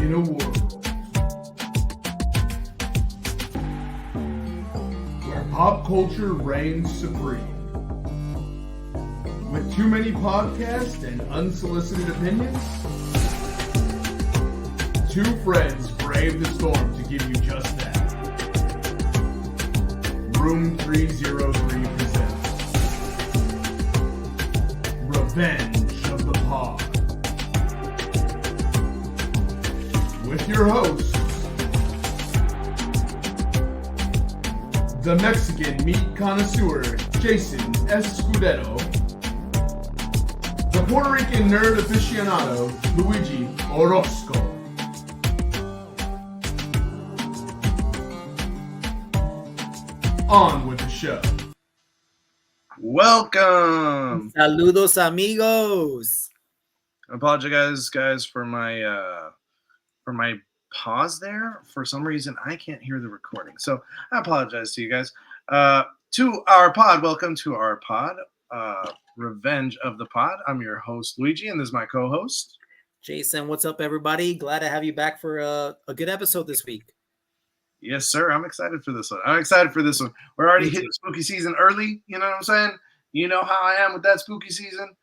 in a world where pop culture reigns supreme, with too many podcasts and unsolicited opinions, two friends brave the storm to give you just that. Room 303 presents Revenge of the Pod. With your hosts, the Mexican meat connoisseur Jason Escudero, the Puerto Rican nerd aficionado Luigi Orozco, on with the show. Welcome. Saludos, amigos. I apologize, guys, for my pause there. For some reason, I can't hear the recording, so I apologize to you guys. To our pod, welcome to our pod, Revenge of the Pod. I'm your host, Luigi, and this is my co-host, Jason. What's up, everybody? Glad to have you back for a good episode this week. Yes, sir. I'm excited for this one. We're already hitting spooky season early. You know what I'm saying? You know how I am with that spooky season.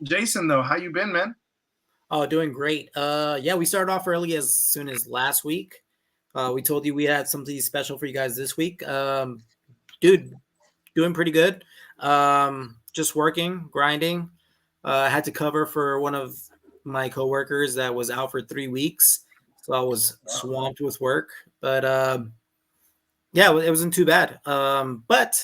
Jason, though, how you been, man? Oh, doing great. Yeah, we started off early as soon as last week. We told you we had something special for you guys this week. Dude, doing pretty good. Just working, grinding. I had to cover for one of my coworkers that was out for 3 weeks. So I was swamped with work. But yeah, it wasn't too bad. But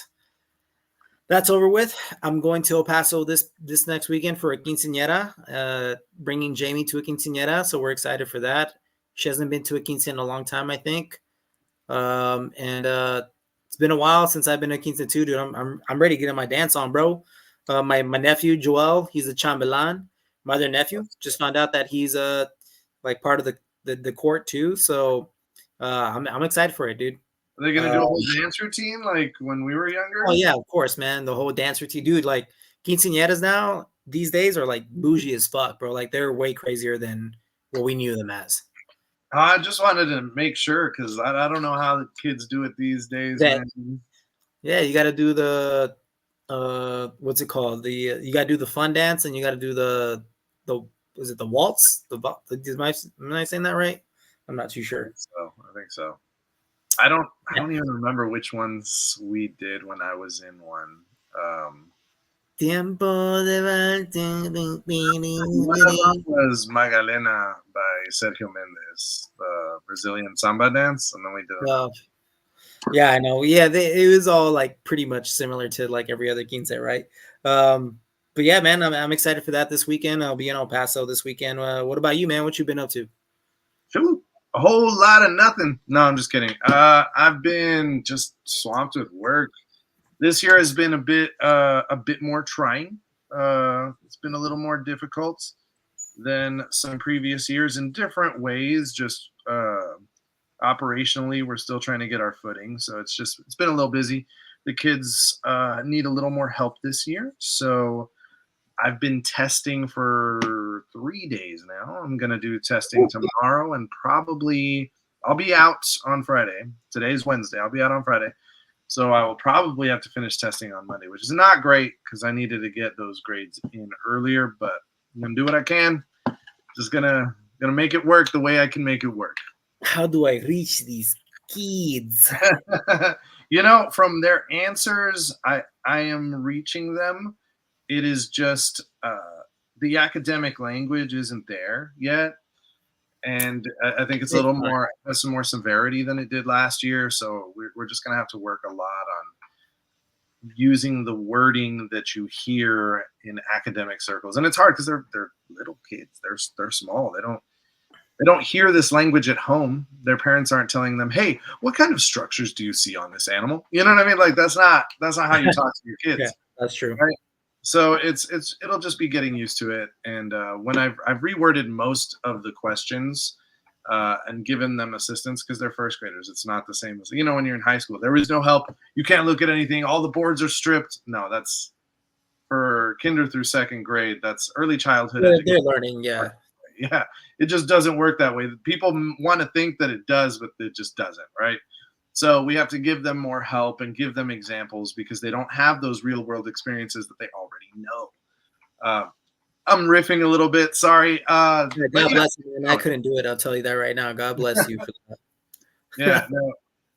that's over with. I'm going to El Paso this next weekend for a quinceañera, bringing Jamie to a quinceañera. So we're excited for that. She hasn't been to a quinceañera in a long time, I think. And it's been a while since I've been to a quinceañera too, dude. I'm ready to get in my dance on, bro. My nephew Joel, he's a chambelán. My other nephew just found out that he's like part of the court too. So I'm excited for it, dude. Are they gonna do a whole dance routine like when we were younger? Oh yeah, of course, man. The whole dance routine, dude. Like quinceañeras now these days are like bougie as fuck, bro. Like they're way crazier than what we knew them as. I just wanted to make sure because I don't know how the kids do it these days. Yeah, you got to do the what's it called? You got to do the fun dance, and you got to do the was it the waltz? Am I saying that right? I'm not too sure. I think so. I don't even remember which ones we did when I was in one. Tiempo de One of them was Magalena by Sergio Mendes, the Brazilian samba dance, and then we did. Yeah, I know. Yeah, it was all like pretty much similar to like every other quince, right? But yeah, man, I'm excited for that this weekend. I'll be in El Paso this weekend. What about you, man? What you been up to? Shoot, a whole lot of nothing. No, I'm just kidding. I've been just swamped with work. This year has been a bit more trying. It's been a little more difficult than some previous years in different ways. Just operationally, we're still trying to get our footing. So it's been a little busy. The kids need a little more help this year. So I've been testing for 3 days now. I'm going to do testing tomorrow and probably I'll be out on Friday. Today's Wednesday. I'll be out on Friday. So I will probably have to finish testing on Monday, which is not great because I needed to get those grades in earlier, but I'm going to do what I can. Just gonna make it work the way I can make it work. How do I reach these kids? From their answers, I am reaching them. It is just the academic language isn't there yet. And I think it's a little more, has some more severity than it did last year. So we're just going to have to work a lot on using the wording that you hear in academic circles. And it's hard because they're little kids. They're small. They don't hear this language at home. Their parents aren't telling them, "Hey, what kind of structures do you see on this animal?" You know what I mean? Like that's not how you talk to your kids. Yeah, that's true. Right? So it'll just be getting used to it. And when I've reworded most of the questions and given them assistance because they're first graders, it's not the same as when you're in high school. There is no help. You can't look at anything. All the boards are stripped. No, that's for kinder through second grade. That's early childhood. They're learning, yeah. Yeah, it just doesn't work that way. People want to think that it does, but it just doesn't, right? So we have to give them more help and give them examples because they don't have those real world experiences that they already know. I'm riffing a little bit. Sorry. Yeah, God bless you, man. I couldn't do it. I'll tell you that right now. God bless you for that. Yeah, no,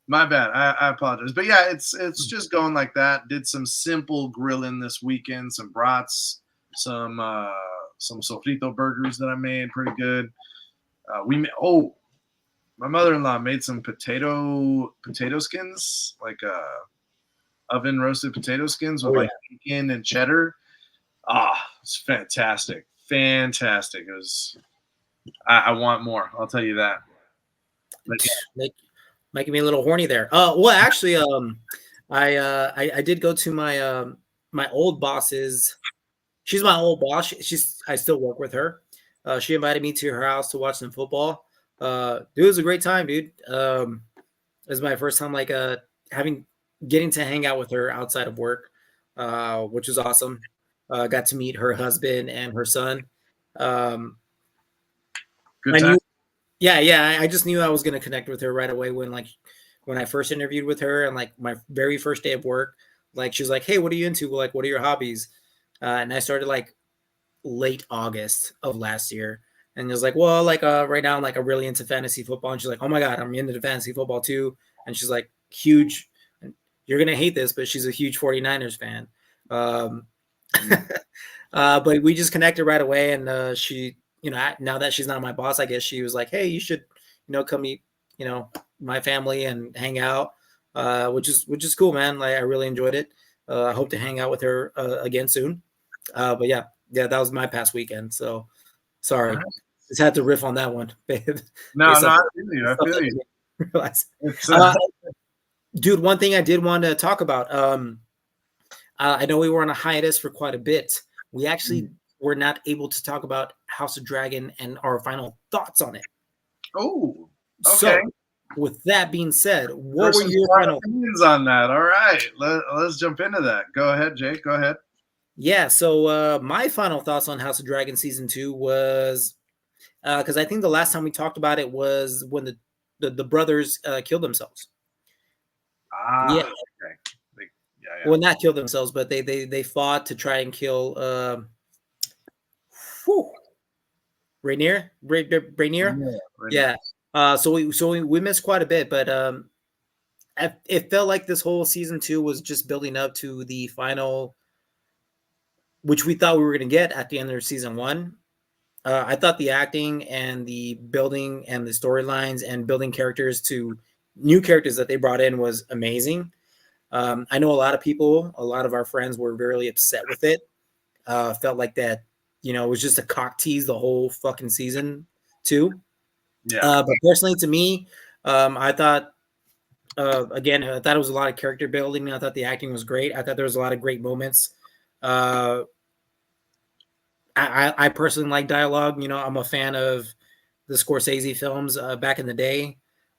my bad. I apologize. But yeah, it's just going like that. Did some simple grilling this weekend, some brats, some sofrito burgers that I made, pretty good. My mother-in-law made some potato skins, like oven roasted potato skins with Oh, like bacon and cheddar. It's fantastic. Fantastic. It was I want more, I'll tell you that. But yeah. Making me a little horny there. Well, actually, I did go to my old boss's. She's my old boss. I still work with her. She invited me to her house to watch some football. Dude, it was a great time, dude. It was my first time getting to hang out with her outside of work, which was awesome. Got to meet her husband and her son. Good time. Yeah. I just knew I was gonna connect with her right away when I first interviewed with her and like my very first day of work. Like she was like, "Hey, what are you into? Like, what are your hobbies?" And I started like late August of last year, and it was like, "Well, like right now I'm like I'm really into fantasy football." And she's like, "Oh my god, I'm into fantasy football too." And she's like, "Huge." You're gonna hate this, but she's a huge 49ers fan. But we just connected right away, and she, now that she's not my boss, I guess she was like, "Hey, you should, come meet, my family and hang out," which is cool, man. Like I really enjoyed it. I hope to hang out with her again soon. But yeah, that was my past weekend. So sorry, just had to riff on that one. No, I feel you. Realize. Dude, one thing I did want to talk about. I know we were on a hiatus for quite a bit. We actually were not able to talk about House of Dragon and our final thoughts on it. Oh, okay. So, with that being said, what were your final opinions on that? All right, let's jump into that. Go ahead, Jake. Go ahead. Yeah, so my final thoughts on House of Dragon season 2 was because I think the last time we talked about it was when the brothers killed themselves. Yeah. Okay. Yeah. Well, not kill themselves, but they fought to try and kill Rhaenyra. Yeah. So we missed quite a bit, but it felt like this whole season 2 was just building up to the final, which we thought we were going to get at the end of season 1. I thought the acting and the building and the storylines and building characters to new characters that they brought in was amazing. I know a lot of our friends were really upset with it. Felt like that, it was just a cock tease the whole fucking season 2. Yeah. But personally, to me, I thought, again, I thought it was a lot of character building. I thought the acting was great. I thought there was a lot of great moments. I personally like dialogue. I'm a fan of the Scorsese films back in the day.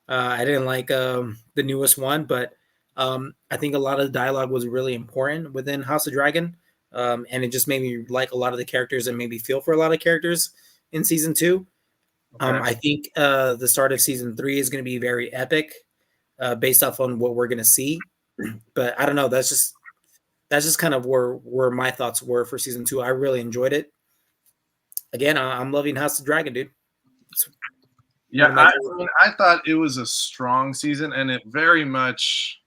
I didn't like the newest one, but I think a lot of the dialogue was really important within House of Dragon. And it just made me like a lot of the characters and maybe feel for a lot of characters in season 2. Okay. I think the start of season 3 is going to be very epic based off on what we're going to see. But I don't know. That's just kind of where my thoughts were for season 2. I really enjoyed it. Again, I'm loving House of Dragon, dude. Yeah, I thought it was a strong season, and it very much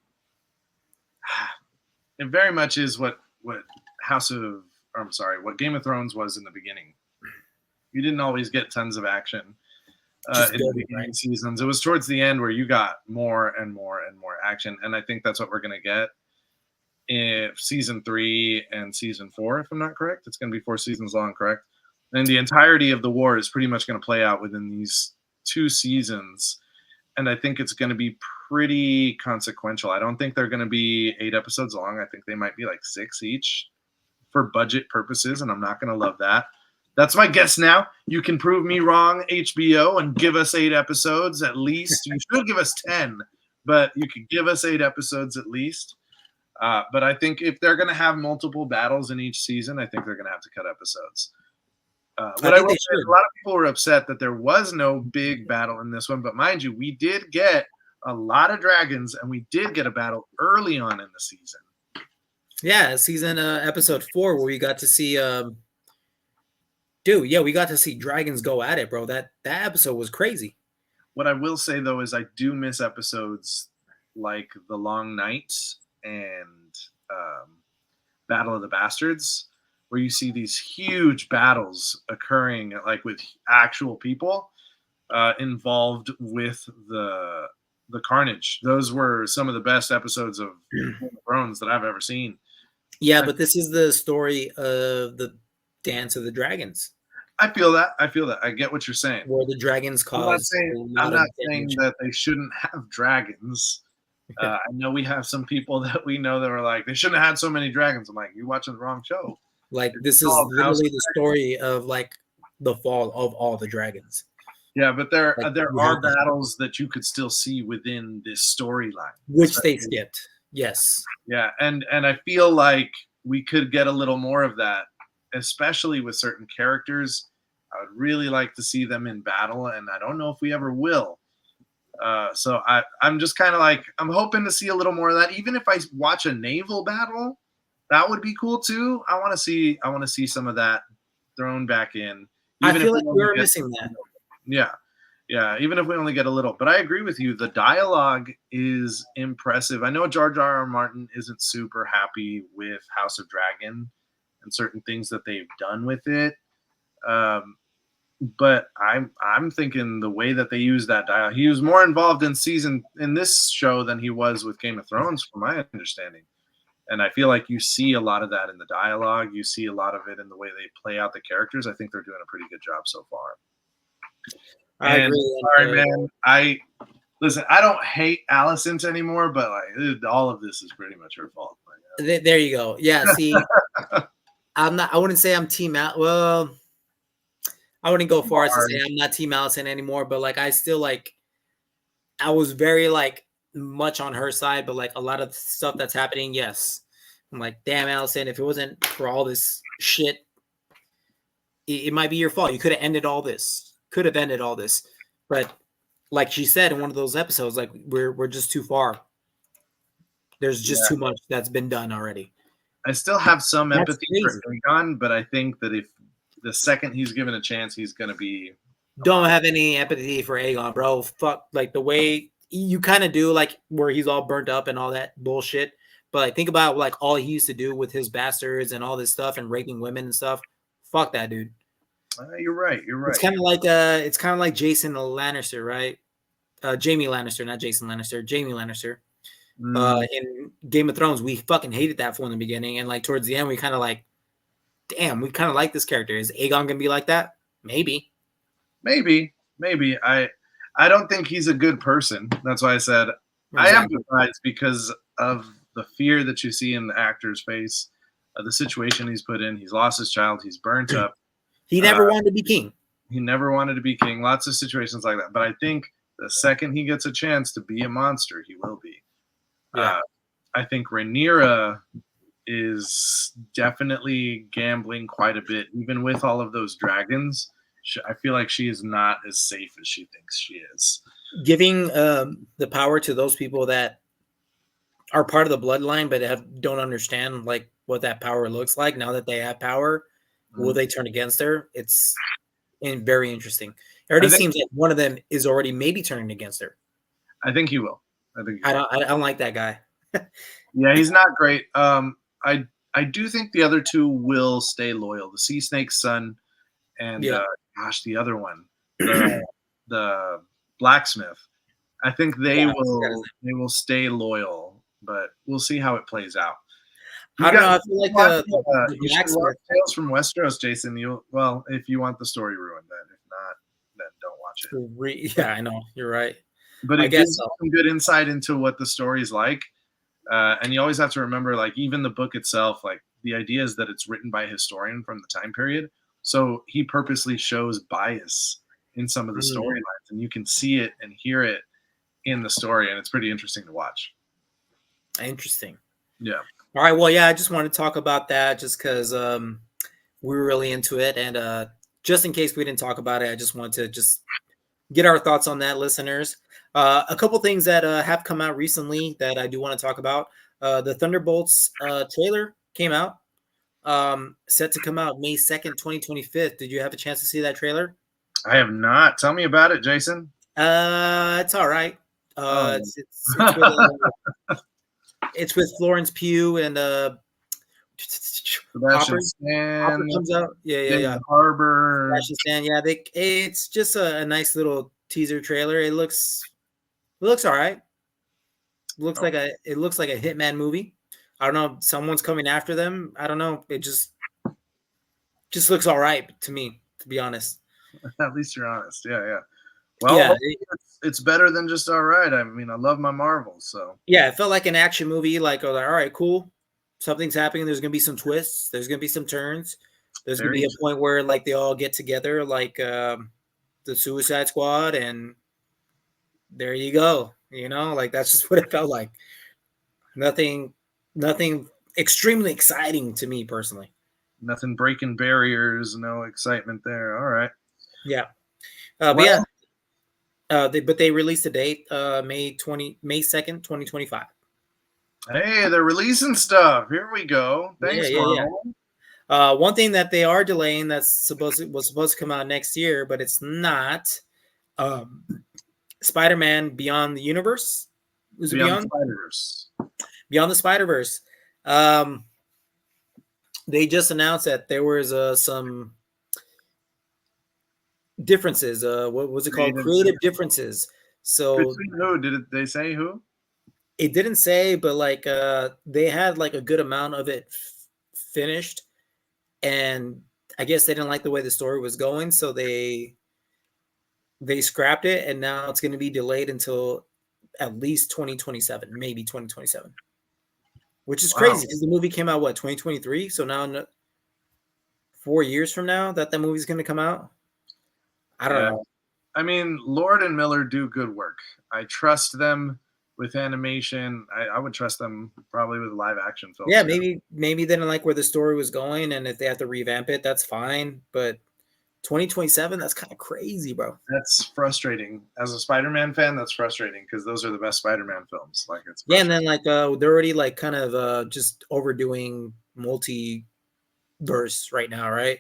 is what what Game of Thrones was in the beginning. You didn't always get tons of action in the beginning seasons. It was towards the end where you got more and more and more action, and I think that's what we're going to get in season 3 and season 4, if I'm not correct. It's going to be 4 seasons long, correct? And the entirety of the war is pretty much going to play out within these 2 seasons, and I think it's going to be pretty consequential. I don't think they're going to be 8 episodes long. I think they might be like 6 each for budget purposes, and I'm not going to love that. That's my guess now. You can prove me wrong, HBO, and give us 8 episodes at least. You should give us 10, but you could give us 8 episodes at least. But I think if they're going to have multiple battles in each season, I think they're going to have to cut episodes. What I will they say is should. a lot of people were upset that there was no big battle in this one, but mind you, we did get a lot of dragons, and we did get a battle early on in the season. Yeah, season episode 4 where we got to see dude, yeah, we got to see dragons go at it, bro. That episode was crazy. What I will say though is I do miss episodes like The Long Night and Battle of the Bastards, where you see these huge battles occurring, like with actual people involved with the carnage. Those were some of the best episodes of Game of Thrones that I've ever seen. Yeah, but this is the story of the Dance of the Dragons, I feel that. I get what you're saying. where the dragons cause I'm not saying that they shouldn't have dragons. I know we have some people that we know that are like, they shouldn't have had so many dragons. I'm like, you're watching the wrong show. Like, this is literally the story of like the fall of all the dragons. Yeah, but there Like, are battles that you could still see within this storyline, which they skipped. Yes. Yeah, and I feel like we could get a little more of that, especially with certain characters. I would really like to see them in battle, and I don't know if we ever will. So I'm just kind of like, I'm hoping to see a little more of that. Even if I watch a naval battle, that would be cool too. I want to see some of that thrown back in. I feel like we were missing that. Yeah. Even if we only get a little, but I agree with you. The dialogue is impressive. I know George R. R. Martin isn't super happy with House of Dragon and certain things that they've done with it. But I'm thinking the way that they use that dialogue, he was more involved in this show than he was with Game of Thrones, from my understanding. And I feel like you see a lot of that in the dialogue. You see a lot of it in the way they play out the characters. I think they're doing a pretty good job so far. I agree. Sorry, man. Listen, I don't hate Alicent anymore, but like all of this is pretty much her fault. There you go. Yeah, see, I wouldn't say I'm team out. Well, I wouldn't go far as to say I'm not team Alicent anymore, but like I still like, I was very like much on her side, but like a lot of stuff that's happening, yes. I'm like, damn, Alicent, if it wasn't for all this shit, it might be your fault. You could have ended all this. But like she said in one of those episodes, like we're just too far. There's just too much that's been done already. I still have some empathy for Aegon, but I think that if the second he's given a chance, he's going to be. Don't have any empathy for Aegon, bro. Fuck, like the way you kind of do, like where he's all burnt up and all that bullshit. But like, think about like all he used to do with his bastards and all this stuff and raping women and stuff. Fuck that, dude. You're right. It's kind of like Jason Lannister, right? Jamie Lannister, not Jason Lannister. Jamie Lannister. In Game of Thrones, we fucking hated that fool in the beginning, and like towards the end, we kind of like, damn, we kind of like this character. Is Aegon gonna be like that? Maybe. I don't think he's a good person. That's why I said I am surprised because of the fear that you see in the actor's face, the situation he's put in. He's lost his child. He's burnt up. He never wanted to be king. Lots of situations like that. But I think the second he gets a chance to be a monster, he will be. Yeah. I think Rhaenyra is definitely gambling quite a bit, even with all of those dragons. I feel like she is not as safe as she thinks she is. Giving the power to those people that are part of the bloodline, but don't understand like what that power looks like. Now that they have power, will they turn against her? It's very interesting. It already seems like one of them is already maybe turning against her. I think he will. I don't like that guy. Yeah, he's not great. I do think the other two will stay loyal. The Sea Snake's son and the other one, the blacksmith. I think they will stay loyal, but we'll see how it plays out. I don't know. I feel like you should watch Tales from Westeros, Jason. If you want the story ruined, then if not, then don't watch it. Yeah, I know. You're right. But it gives some good insight into what the story's like. And you always have to remember, like, even the book itself, like, the idea is that it's written by a historian from the time period. So he purposely shows bias in some of the storylines, and you can see it and hear it in the story, and it's pretty interesting to watch. Interesting. Yeah. All right. Well, yeah, I just wanted to talk about that just because we were really into it. And just in case we didn't talk about it, I just want to just get our thoughts on that, listeners. A couple things that have come out recently that I do want to talk about. The Thunderbolts trailer came out, set to come out May 2nd, 2025. Did you have a chance to see that trailer? I have not. Tell me about it, Jason. It's all right. Oh. It's with Florence Pugh and Sebastian Hopper Stan, comes out. Yeah. Harbor. Sebastian Stan. Yeah, it's just a nice little teaser trailer. It looks all right. It looks like a Hitman movie. I don't know. Someone's coming after them. I don't know. It just looks all right to me, to be honest. At least you're honest. Yeah. Well, yeah, it's better than just all right. I mean, I love my Marvels, so. Yeah, it felt like an action movie. Like, all right, cool. Something's happening. There's gonna be some twists. There's gonna be some turns. There's gonna be a point where like they all get together, like the Suicide Squad, and there you go. Like that's just what it felt like. Nothing extremely exciting to me personally. Nothing breaking barriers. No excitement there. All right. Yeah. But they released a date, May 2nd, 2025. Hey, they're releasing stuff. Here we go. Thanks, Marvel. One thing that they are delaying was supposed to come out next year, but it's not. Spider-Man Beyond the Universe. Was it Beyond the Spider-Verse? Beyond the Spider-Verse. They just announced that there was some differences. What was it called? Creative differences. So who did they say who? It didn't say, but like they had like a good amount of it finished, and I guess they didn't like the way the story was going, so they scrapped it, and now it's going to be delayed until at least 2027, maybe 2027, which is crazy because the movie came out 2023, so now 4 years from now that movie's going to come out. I don't know. I mean, Lord and Miller do good work. I trust them with animation. I would trust them probably with live action films. Yeah, maybe they didn't like where the story was going, and if they have to revamp it, that's fine. But 2027, that's kind of crazy, bro. That's frustrating. As a Spider-Man fan, that's frustrating because those are the best Spider-Man films. Like it's and then like they're already like kind of just overdoing multiverse right now, right?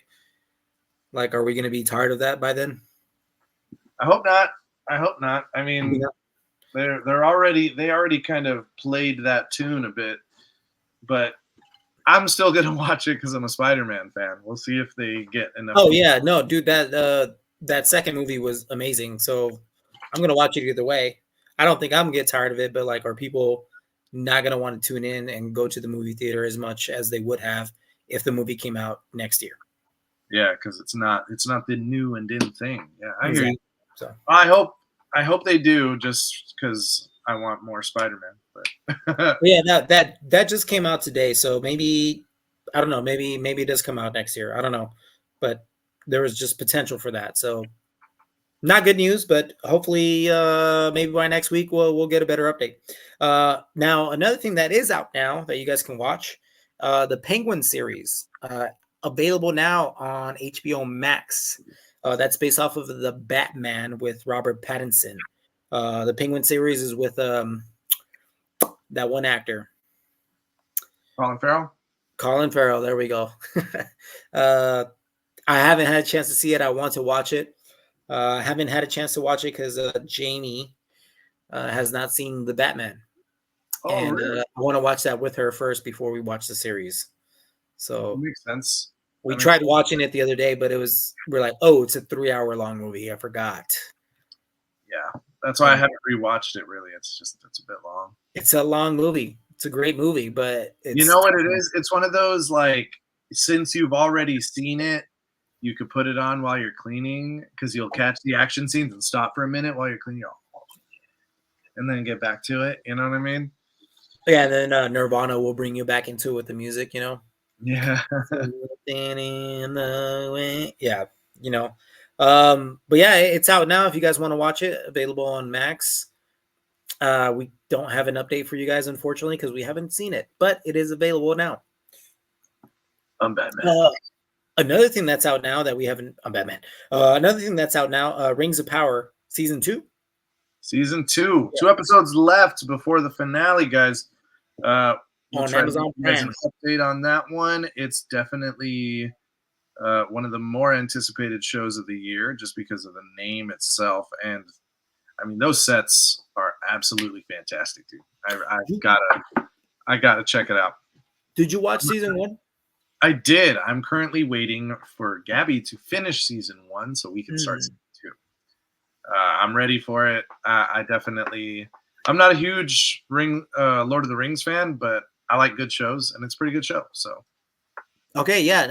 Like, are we going to be tired of that by then? I hope not. I mean, they already kind of played that tune a bit, but I'm still gonna watch it because I'm a Spider-Man fan. We'll see if they get enough. Oh yeah, no, dude, that second movie was amazing. So I'm gonna watch it either way. I don't think I'm gonna get tired of it, but like, are people not gonna want to tune in and go to the movie theater as much as they would have if the movie came out next year? Yeah, because it's not the new and in thing. Yeah, I exactly. hear you. So I hope they do, just because I want more Spider-Man. But yeah, that just came out today, so maybe I don't know. Maybe it does come out next year. I don't know, but there was just potential for that. So not good news, but hopefully maybe by next week we'll get a better update. Now another thing that is out now that you guys can watch, the Penguin series, available now on HBO Max. That's based off of the Batman with Robert Pattinson. The Penguin series is with that one actor, Colin Farrell. There we go. I haven't had a chance to see it. I want to watch it. I haven't had a chance to watch it because Jamie has not seen the Batman. Really? I want to watch that with her first before we watch the series. So that makes sense. We tried watching it the other day, but we're like, oh, it's a 3-hour long movie. I forgot. Yeah, that's why I haven't rewatched it. Really, it's a bit long. It's a long movie. It's a great movie, but you know what it is? It's one of those, like, since you've already seen it, you could put it on while you're cleaning because you'll catch the action scenes and stop for a minute while you're cleaning, and then get back to it. You know what I mean? Yeah, and then Nirvana will bring you back into it with the music, you know? Yeah. Yeah, you know. But yeah, it's out now if you guys want to watch it. Available on Max. We don't have an update for you guys, unfortunately, because we haven't seen it, but it is available now. I'm Batman. Another thing that's out now that we haven't, Batman. Another thing that's out now, Rings of Power season 2. Season 2, 2 episodes left before the finale, guys. We'll On try Amazon to give you guys an Prime. update on that one. It's definitely one of the more anticipated shows of the year, just because of the name itself. And I mean, those sets are absolutely fantastic, dude. I gotta check it out. Did you watch season 1? I did. I'm currently waiting for Gabby to finish season 1 so we can start season 2. I'm ready for it. I'm not a huge Lord of the Rings fan, but I like good shows, and it's a pretty good show. So Okay, yeah.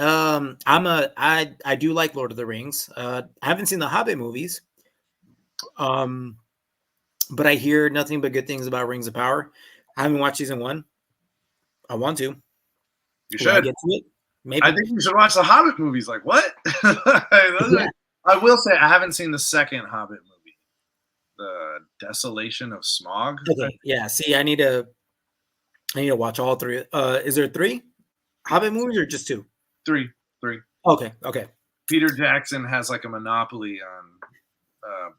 I do like Lord of the Rings. I haven't seen the Hobbit movies. But I hear nothing but good things about Rings of Power. I haven't watched season 1. I want to. you Will I should. get to it? Maybe. I think you should watch the Hobbit movies. Like what? I will say I haven't seen the second Hobbit movie, The Desolation of Smog. Okay, yeah. See, I need to watch all 3. Is there 3 Hobbit movies or just 2? 3. Okay. Peter Jackson has like a monopoly on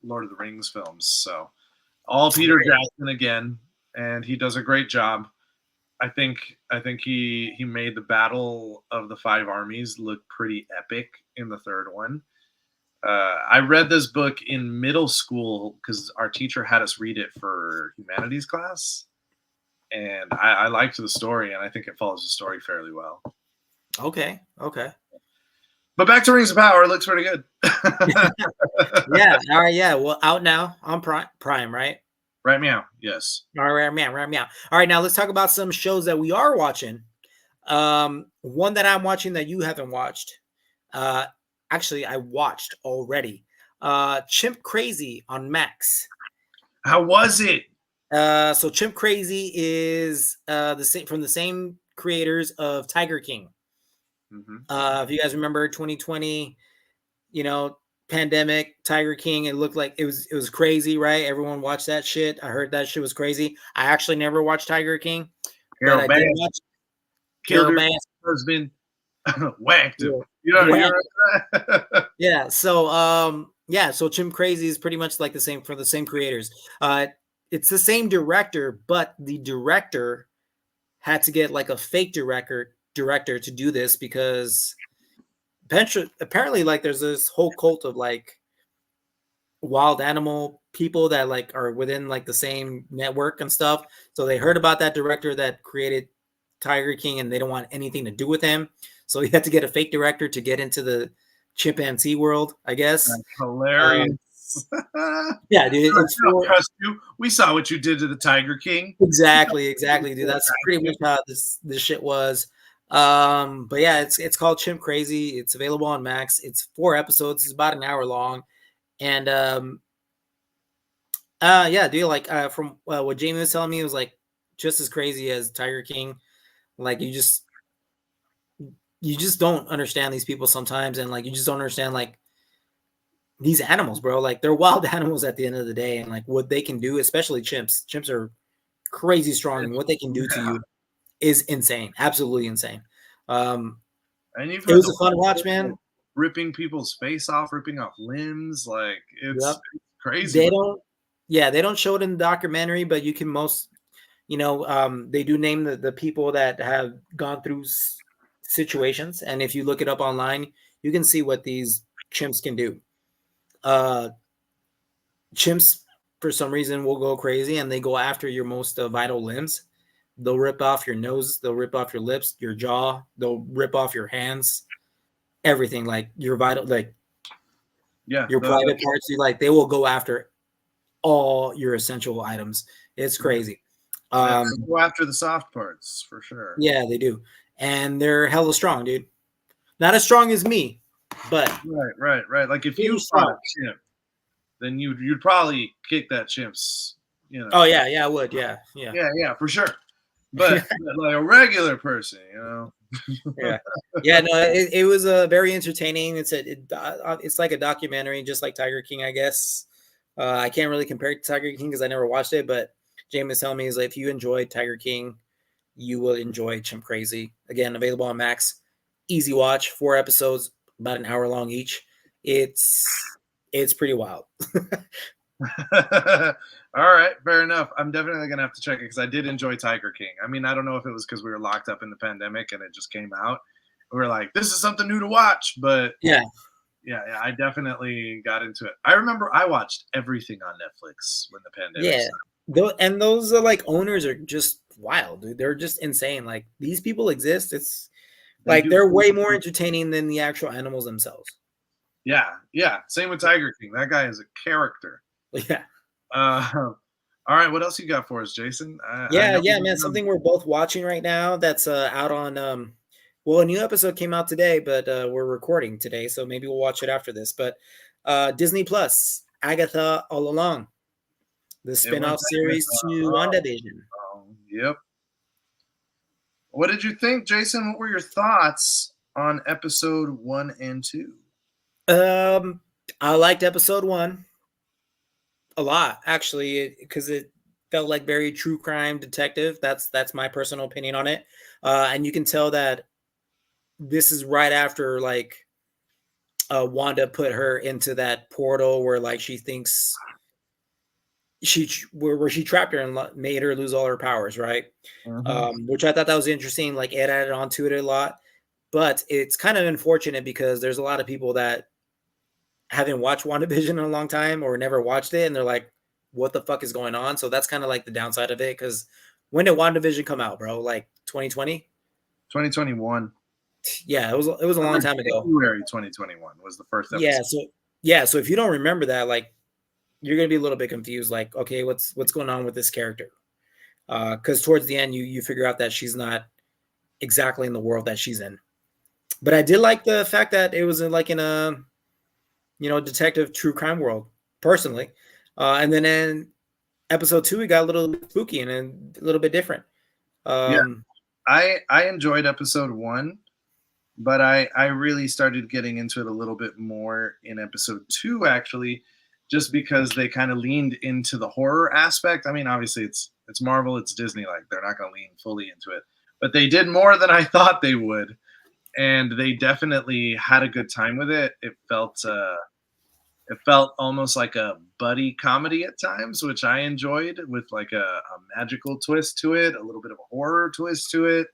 Lord of the Rings films, so all Peter Jackson again, and he does a great job. I think he made the Battle of the Five Armies look pretty epic in the third one. I read this book in middle school because our teacher had us read it for humanities class, and I liked the story, and I think it follows the story fairly well. Okay. But back to Rings of Power, it looks pretty good. Yeah. All right. Yeah. Well, out now on Prime, right? Right meow. Yes. All right, meow. All right, now let's talk about some shows that we are watching. One that I'm watching that you haven't watched. Actually, I watched already. Chimp Crazy on Max. How was it? So Chimp Crazy is from the same creators of Tiger King. Mm-hmm. If you guys remember 2020, pandemic, Tiger King, it looked like it was crazy, right? Everyone watched that shit. I heard that shit was crazy. I actually never watched Tiger King. Carol but I did watch killed her Bass. husband, whacked him. Yeah. So Chimp Crazy is pretty much like the same for the same creators. It's the same director, but the director had to get like a fake director to do this because apparently like there's this whole cult of like wild animal people that like are within like the same network and stuff. So they heard about that director that created Tiger King and they don't want anything to do with him. So he had to get a fake director to get into the chimpanzee world, I guess. That's hilarious. Yeah, dude. We saw what you did to the Tiger King. Exactly, dude. That's pretty much how this shit was. But yeah, it's called Chimp Crazy. It's available on Max. It's 4 episodes. It's about an hour long. And yeah, dude, like from what Jamie was telling me, it was like just as crazy as Tiger King. Like you just don't understand these people sometimes, and like you just don't understand like these animals, bro. Like they're wild animals at the end of the day, and like what they can do, especially chimps. Chimps are crazy strong, and what they can do to you is insane, absolutely insane. And it was a fun watch, man. Ripping people's face off, ripping off limbs, like it's crazy. They don't show it in the documentary, but you can they do name the people that have gone through situations, and if you look it up online, you can see what these chimps can do. Chimps, for some reason, will go crazy, and they go after your most vital limbs. They'll rip off your nose, they'll rip off your lips, your jaw, they'll rip off your hands, everything, like your vital, like your private parts. Like they will go after all your essential items. It's crazy. Go after the soft parts for sure. Yeah, they do, and they're hella strong, dude. Not as strong as me, but right. Like if you fought a chimp, then you'd probably kick that chimp's. Oh yeah, I would. Yeah, for sure. But like a regular person, yeah. No, it was very entertaining. It's like a documentary, just like Tiger King, I guess. I can't really compare it to Tiger King because I never watched it, but James is telling me is like, if you enjoyed Tiger King, you will enjoy Chimp Crazy. Again, available on Max. easy watch, 4 episodes, about an hour long each. It's pretty wild. All right, fair enough. I'm definitely gonna have to check it because I did enjoy Tiger King. I mean, I don't know if it was because we were locked up in the pandemic and it just came out. We were like, this is something new to watch, but Yeah. yeah, I definitely got into it. I remember I watched everything on Netflix when the pandemic Yeah. started. And those like owners are just wild, dude. They're just insane. Like these people exist. It's They like do. they're way more entertaining than the actual animals themselves. Yeah. Same with Tiger King. That guy is a character. Yeah. All right, what else you got for us, Jason? I Yeah, know. yeah, man. Something we're both watching right now that's out on well, a new episode came out today, but we're recording today, so maybe we'll watch it after this. But Disney Plus, Agatha All Along, the It went spin-off series to WandaVision. yep. What did you think, Jason? What were your thoughts on episode 1 and 2? I liked episode 1 a lot, actually, because it felt like very true crime detective. That's my personal opinion on it. And you can tell that this is right after like Wanda put her into that portal where like she thinks where she trapped her and made her lose all her powers, right? Which I thought that was interesting. Like it added on to it a lot, but it's kind of unfortunate because there's a lot of people that haven't watched WandaVision in a long time or never watched it, and they're like, "What the fuck is going on?" So that's kind of like the downside of it. Because when did WandaVision come out, bro? Like 2020? 2021. Yeah, it was a long time ago. January 2021 was the first episode. So if you don't remember that, like you're gonna be a little bit confused. Like, okay, what's going on with this character? Because towards the end, you figure out that she's not exactly in the world that she's in. But I did like the fact that it was in a detective true crime world personally. And then in episode 2, we got a little spooky and a little bit different. Yeah, I enjoyed episode 1, but I really started getting into it a little bit more in episode 2, actually, just because they kind of leaned into the horror aspect. I mean, obviously it's Marvel, it's Disney, like they're not going to lean fully into it, but they did more than I thought they would, and they definitely had a good time with it. It felt almost like a buddy comedy at times, which I enjoyed, with like a magical twist to it, a little bit of a horror twist to it.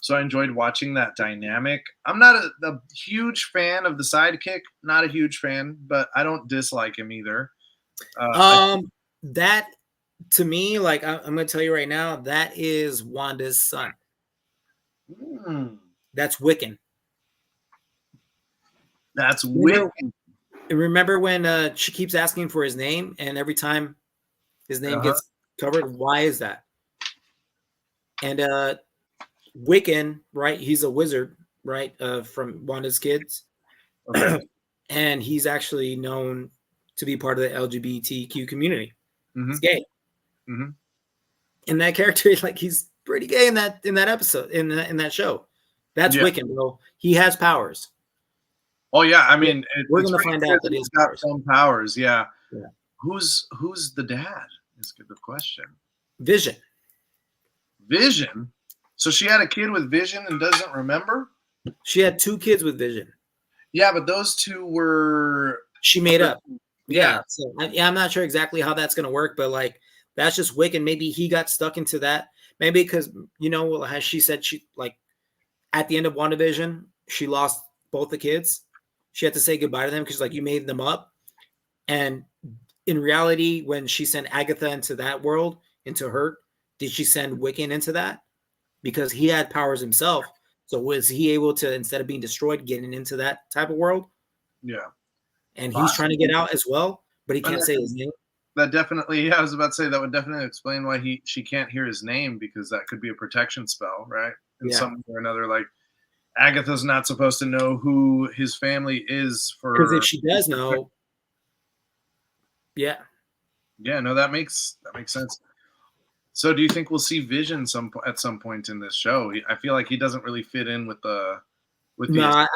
So I enjoyed watching that dynamic. I'm not a huge fan of the sidekick, not a huge fan, but I don't dislike him either. That to me, like I'm gonna tell you right now, that is Wanda's son. That's Wiccan. That's Wiccan. Remember when she keeps asking for his name, and every time his name gets covered, why is that? And Wiccan, right? He's a wizard, right? From Wanda's kids. Okay. And he's actually known to be part of the LGBTQ community. He's gay. And that character, like, he's pretty gay in that episode, in that show. That's Wiccan, bro. He has powers. Oh yeah, I mean, we're gonna find out that he's got some powers. Yeah. Who's the dad? Is a good question. Vision. Vision. So she had a kid with Vision and doesn't remember? She had 2 kids with Vision. Yeah, but those 2 were she made up. Yeah. So I'm not sure exactly how that's gonna work, but like that's just Wiccan. Maybe he got stuck into that. Maybe because as she said, she like at the end of WandaVision, she lost both the kids. She had to say goodbye to them because like you made them up. And in reality, when she sent Agatha into that world, into her, did she send Wiccan into that? Because he had powers himself. So was he able to, instead of being destroyed, getting into that type of world? Yeah. And he's trying to get out as well, but he can't say his name. That definitely, I was about to say that would definitely explain why she can't hear his name, because that could be a protection spell, right? In some way or another, like Agatha's not supposed to know who his family is, because if she does know, yeah, no, that makes sense. So, do you think we'll see Vision at some point in this show? I feel like he doesn't really fit in with the. No,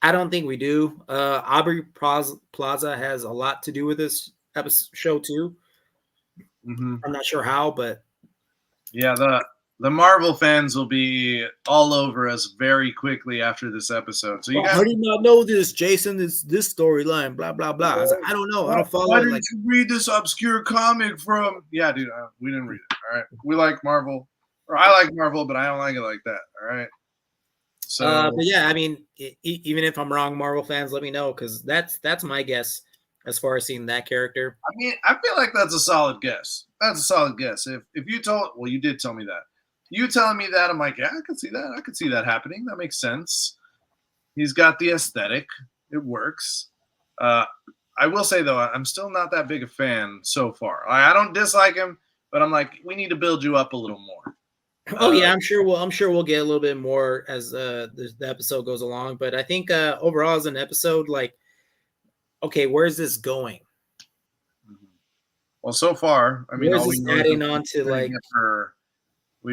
I don't think we do. Aubrey Plaza has a lot to do with this show too. I'm not sure how, but yeah, The Marvel fans will be all over us very quickly after this episode. So you guys, how do you not know this, Jason? This storyline, blah blah blah. I was like, I don't know. I don't follow why it. didn't Like, you read this obscure comic from? Yeah, dude, we didn't read it. All right, we like Marvel, or I like Marvel, but I don't like it like that. All right. So, but yeah, I mean, even if I'm wrong, Marvel fans, let me know because that's my guess as far as seeing that character. I mean, I feel like that's a solid guess. That's a solid guess. If you told, well, you did tell me that. You telling me that, I'm like, yeah, I could see that. I could see that happening. That makes sense. He's got the aesthetic. It works. I will say though, I'm still not that big a fan so far. I don't dislike him, but I'm like, we need to build you up a little more. Oh yeah, I'm sure we'll get a little bit more as the episode goes along. But I think overall as an episode, like, okay, where's this going? Well, so far, I mean, Where's all we this know adding is on to like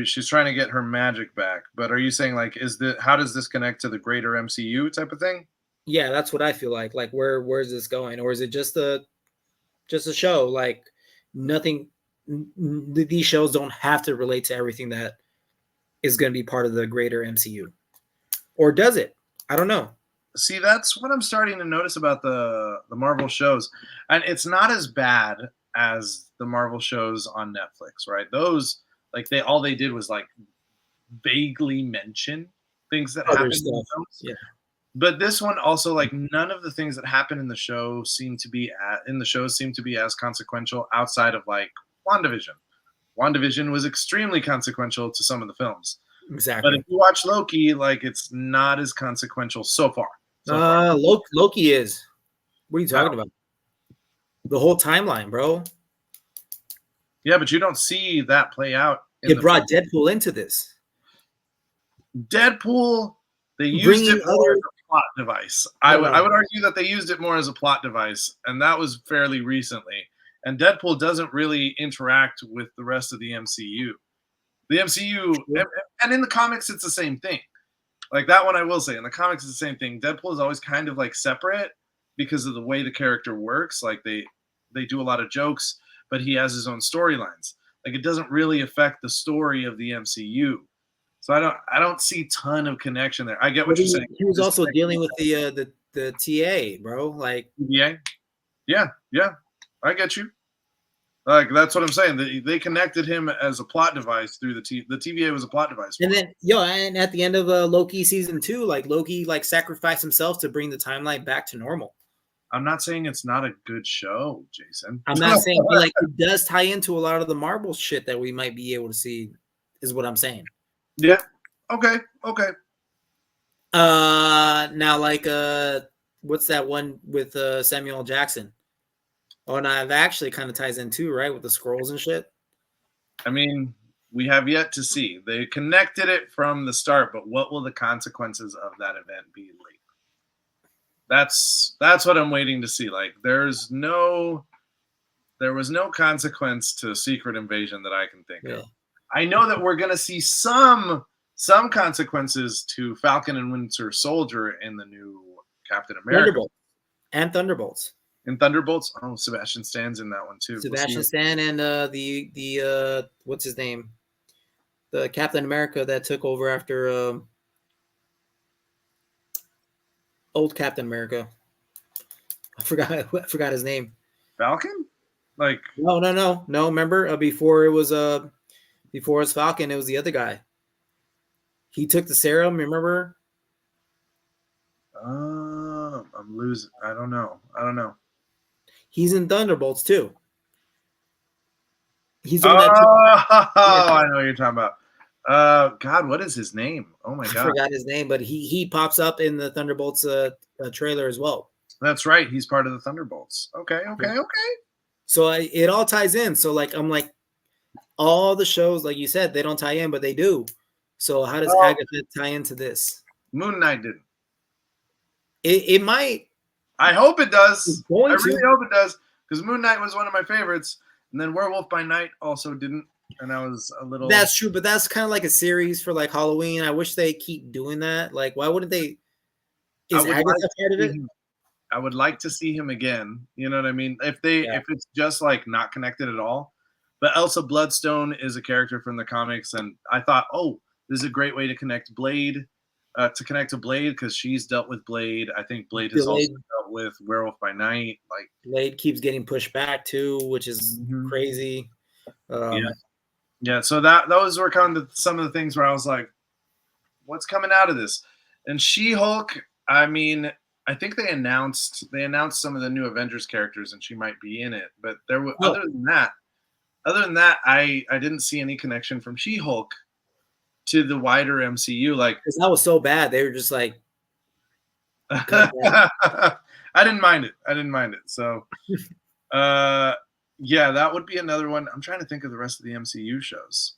she's trying to get her magic back. But are you saying like, how does this connect to the greater MCU type of thing? yeah, that's what I feel like. Like where's this going? Or is it just a show? Like nothing these shows don't have to relate to everything that is going to be part of the greater MCU. Or does it? I don't know. See, that's what I'm starting to notice about the Marvel shows. And it's not as bad as the Marvel shows on Netflix, right? Those like all they did was like vaguely mention things that Other happen in stuff. the shows. Yeah. But this one also, like, none of the things that happen in the show seem to be as consequential outside of like WandaVision. WandaVision was extremely consequential to some of the films. Exactly. But if you watch Loki, like, it's not as consequential so far. Loki is. What are you talking about? The whole timeline, bro. Yeah, but you don't see that play out. It brought Deadpool into this. Deadpool, they used it more as a plot device. I would argue that they used it more as a plot device, and that was fairly recently. And Deadpool doesn't really interact with the rest of the MCU. The MCU, and in the comics, it's the same thing. Like that one, I will say, in the comics, it's the same thing. Deadpool is always kind of like separate because of the way the character works. Like they do a lot of jokes, but he has his own storylines. Like it doesn't really affect the story of the MCU. So I don't see a ton of connection there. I get what you're saying. He was also dealing with the TA, bro. Like yeah, I get you. Like that's what I'm saying. They connected him as a plot device through the TVA was a plot device. And then and at the end of Loki season 2, like Loki like sacrificed himself to bring the timeline back to normal. I'm not saying it's not a good show, Jason. I'm not saying, but like it does tie into a lot of the Marvel shit that we might be able to see, is what I'm saying. Yeah. Okay. Now like what's that one with Samuel Jackson? Oh, no, that actually kind of ties in too, right? With the scrolls and shit. I mean, we have yet to see. They connected it from the start, but what will the consequences of that event be later? That's what I'm waiting to see. Like, there was no consequence to Secret Invasion that I can think of. I know that we're gonna see some consequences to Falcon and Winter Soldier in the new Captain America. Thunderbolts. In Thunderbolts, Sebastian Stan's in that one too. Sebastian Stan and the what's his name? The Captain America that took over after old Captain America. I forgot his name. Falcon? Like no. Remember before it was Falcon, it was the other guy. He took the serum. Remember? I'm losing. I don't know. He's in Thunderbolts too. He's the one that I know what you're talking about. God, what is his name? Oh my God, I forgot his name, but he pops up in the Thunderbolts trailer as well. That's right. He's part of the Thunderbolts. Okay. So it all ties in. So like I'm like, all the shows, like you said, they don't tie in, but they do. So how does Agatha tie into this? Moon Knight didn't. It might. I hope it does. I really hope it does, because Moon Knight was one of my favorites, and then Werewolf by Night also didn't, and I was a little. That's true, but that's kind of like a series for like Halloween. I wish they keep doing that. Like, why wouldn't they? Is Agatha part of it? I would like to see him again. You know what I mean? If it's just like not connected at all, But Elsa Bloodstone is a character from the comics, and I thought, oh, this is a great way to connect Blade, to Blade, because she's dealt with Blade. I think Blade has also dealt with Werewolf by Night. Like Blade keeps getting pushed back too, which is crazy. Yeah. So those were kind of some of the things where I was like, what's coming out of this? And She-Hulk, I mean, I think they announced some of the new Avengers characters, and she might be in it. But there were other than that, I didn't see any connection from She-Hulk to the wider MCU. Like that was so bad, they were just like, I didn't mind it. So, yeah, that would be another one. I'm trying to think of the rest of the MCU shows.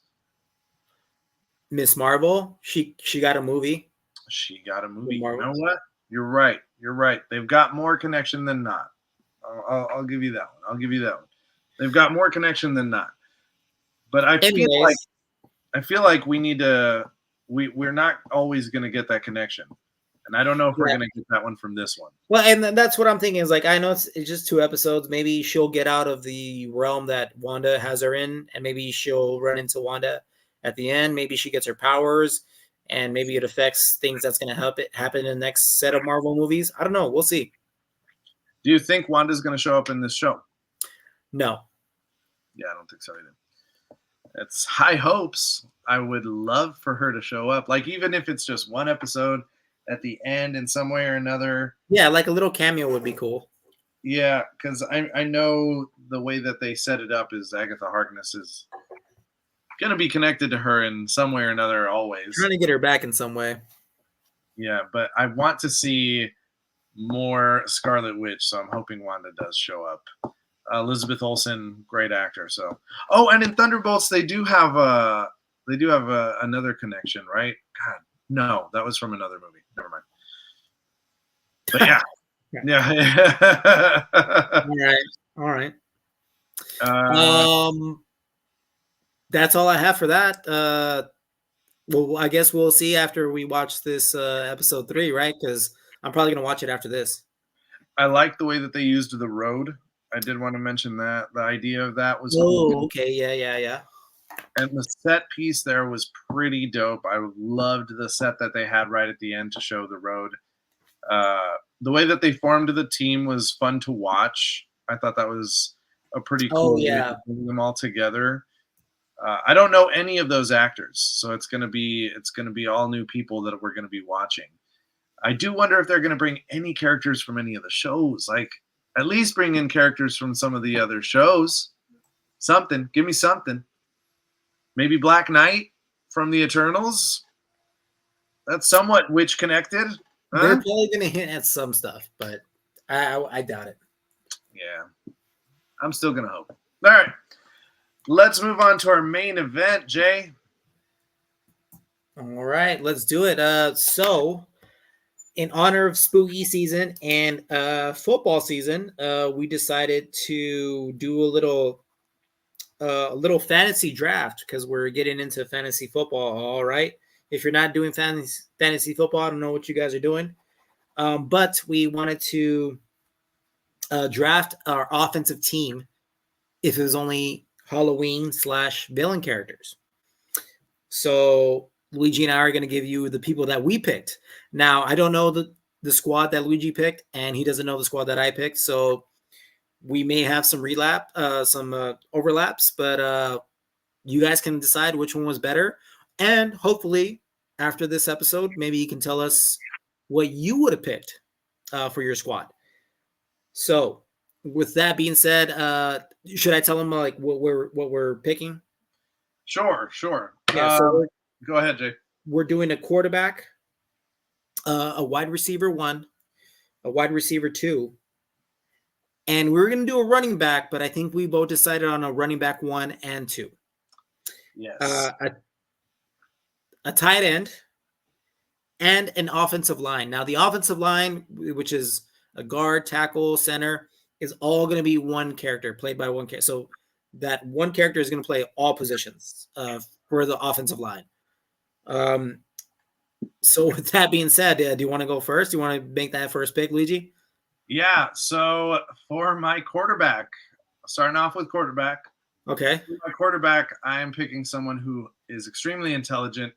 Miss Marvel, she got a movie. She got a movie. You know what? You're right. They've got more connection than not. I'll give you that one. They've got more connection than not. But I feel like we need to. We're not always going to get that connection, and I don't know if we're going to get that one from this one. Well, and that's what I'm thinking is like, I know it's just 2 episodes. Maybe she'll get out of the realm that Wanda has her in, and maybe she'll run into Wanda at the end. Maybe she gets her powers, and maybe it affects things that's going to help it happen in the next set of Marvel movies. I don't know. We'll see. Do you think Wanda's going to show up in this show? No. Yeah, I don't think so either. It's high hopes. I would love for her to show up. Like, even if it's just one episode at the end in some way or another. Yeah, like a little cameo would be cool. Yeah, because I know the way that they set it up is Agatha Harkness is going to be connected to her in some way or another always. Trying to get her back in some way. Yeah, but I want to see more Scarlet Witch, so I'm hoping Wanda does show up. Elizabeth Olsen, great actor. So, and in Thunderbolts they do have another connection, right? God, no, that was from another movie. Never mind. But yeah, yeah. All right. That's all I have for that. Well, I guess we'll see after we watch this episode 3, right? Because I'm probably gonna watch it after this. I like the way that they used the road. I did want to mention that the idea of that was cool. Okay, yeah. And the set piece there was pretty dope. I loved the set that they had right at the end to show the road. The way that they formed the team was fun to watch. I thought that was a pretty cool way to bring them all together. I don't know any of those actors, so it's gonna be all new people that we're gonna be watching. I do wonder if they're gonna bring any characters from any of the shows. Like, at least bring in characters from some of the other shows. Something. Give me something. Maybe Black Knight from the Eternals. That's somewhat witch connected. Huh? They're probably gonna hint at some stuff, but I doubt it. Yeah, I'm still gonna hope. All right, let's move on to our main event, Jay. All right, let's do it. So, in honor of spooky season and football season, we decided to do a little fantasy draft because we're getting into fantasy football. All right. If you're not doing fantasy football, I don't know what you guys are doing. But we wanted to draft our offensive team if it was only Halloween/villain characters. So Luigi and I are going to give you the people that we picked. Now, I don't know the squad that Luigi picked, and he doesn't know the squad that I picked. So we may have some overlaps, but you guys can decide which one was better. And hopefully, after this episode, maybe you can tell us what you would have picked for your squad. So, with that being said, should I tell them like what we're picking? Sure. Yeah. So go ahead, Jay. We're doing a quarterback, a wide receiver 1, a wide receiver 2, and we're going to do a running back. But I think we both decided on a running back 1 and 2. Yes. A tight end, and an offensive line. Now, the offensive line, which is a guard, tackle, center, is all going to be one character, played by one character. So that one character is going to play all positions for the offensive line. So with that being said, do you want to go first? Do you want to make that first pick, Luigi? Yeah. So for my quarterback, starting off with quarterback, Okay. My quarterback, I am picking someone who is extremely intelligent,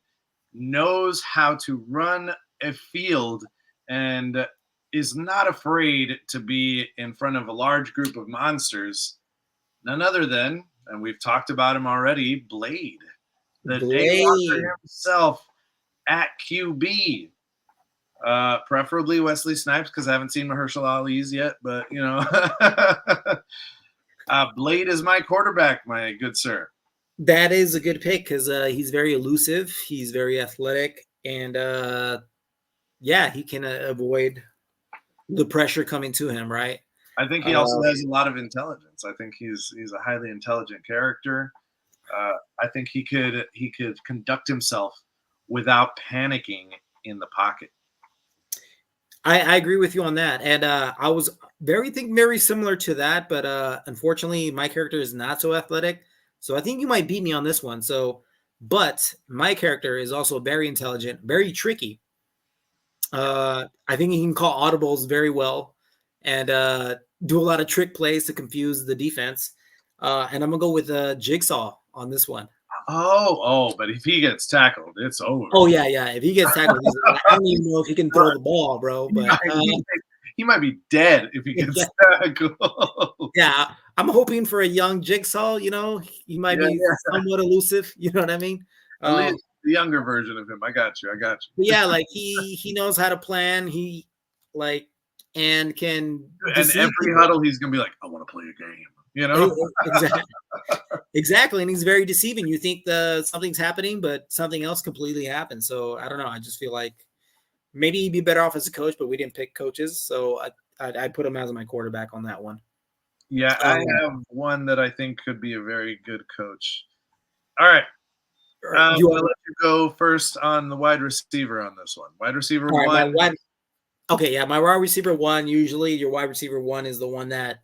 knows how to run a field, and is not afraid to be in front of a large group of monsters. None other than, and we've talked about him already, Blade, the Blade. Daywalker himself at QB. Preferably Wesley Snipes because I haven't seen Mahershala Ali's yet, but Blade is my quarterback, my good sir. That is a good pick because he's very elusive. He's very athletic, and yeah, he can avoid the pressure coming to him. Right. I think he also has a lot of intelligence. I think he's a highly intelligent character. I think he could conduct himself without panicking in the pocket. I agree with you on that, and I was very similar to that, but unfortunately, my character is not so athletic. So I think you might beat me on this one. So, but my character is also very intelligent, very tricky. I think he can call audibles very well, and do a lot of trick plays to confuse the defense. And I'm gonna go with Jigsaw on this one. But if he gets tackled, it's over. Oh yeah. If he gets tackled, I don't even know if he can throw the ball, bro. But he might be dead if he gets tackled. Yeah, I'm hoping for a young Jigsaw. He might be somewhat elusive. You know what I mean? At least the younger version of him. I got you. But yeah, like he knows how to plan. He and can. And every huddle, he's gonna be like, "I want to play a game." Exactly, and he's very deceiving. You think something's happening, but something else completely happens. So I don't know. I just feel like maybe he'd be better off as a coach, but we didn't pick coaches, so I'd put him as my quarterback on that one. Yeah, I have one that I think could be a very good coach. All right. I'll let you go first on the wide receiver on this one. Wide receiver one. Okay, yeah, my wide receiver one. Usually, your wide receiver one is the one that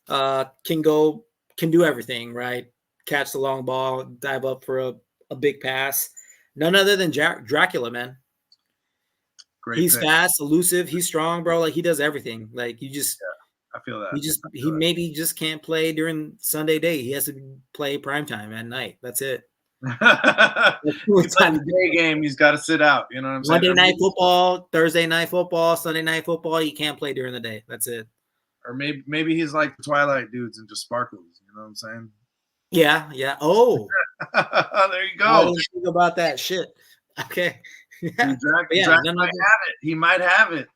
can do everything, right? Catch the long ball, dive up for a big pass. None other than Dracula, man. He's fast, elusive. He's strong, bro. Like he does everything. Like you just, I feel that he maybe just can't play during Sunday day. He has to play primetime at night. That's it. It's like a day game. He's got to sit out. You know what I'm saying? Monday night football, Thursday night football, Sunday night football. You can't play during the day. That's it. Or maybe he's like the Twilight dudes and just sparkles. You know what I'm saying? Yeah. Oh, there you go. I didn't think about that shit. Okay. Yeah. He might have it.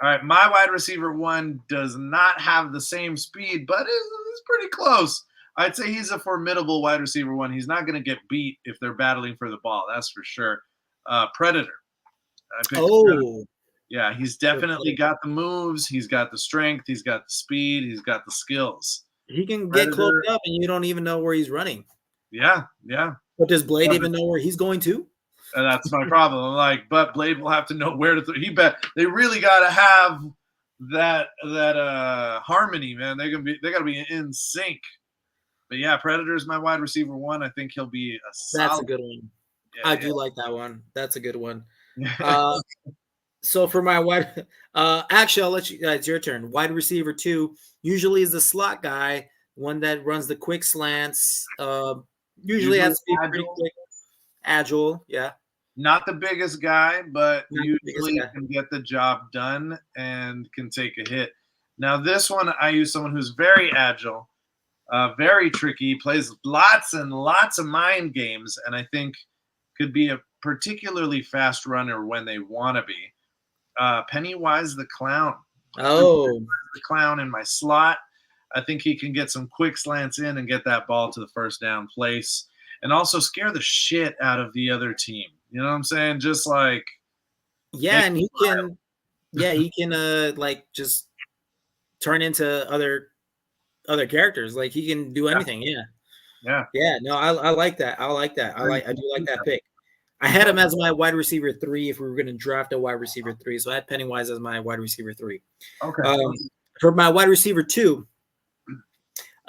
All right, my wide receiver one does not have the same speed, but it's pretty close. I'd say he's a formidable wide receiver one. He's not going to get beat if they're battling for the ball. That's for sure. Predator. Predator. Yeah, he's definitely got the moves. He's got the strength. He's got the speed. He's got the skills. He can get close up, and you don't even know where he's running. Yeah. But does Blade even know where he's going to? And that's my problem. But Blade will have to know where to. They really got to have that harmony, man. They got to be in sync. But yeah, Predator's my wide receiver one. I think he'll be a solid. That's a good one. Yeah, I do like that one. That's a good one. So for my wide, actually, I'll let you. It's your turn. Wide receiver two usually is the slot guy, one that runs the quick slants. Usually has to be pretty quick, agile. Yeah. Not the biggest guy, but usually can get the job done and can take a hit. Now this one, I use someone who's very agile, very tricky, plays lots and lots of mind games, and I think could be a particularly fast runner when they want to be. Pennywise the Clown. The Clown in my slot. I think he can get some quick slants in and get that ball to the first down place and also scare the shit out of the other team. You know what I'm saying? Just like and he can like just turn into other characters. Like he can do anything. Yeah. No, I like that. I do like that pick. I had him as my wide receiver 3 if we were going to draft a wide receiver 3. So I had Pennywise as my wide receiver 3. Okay. For my wide receiver 2,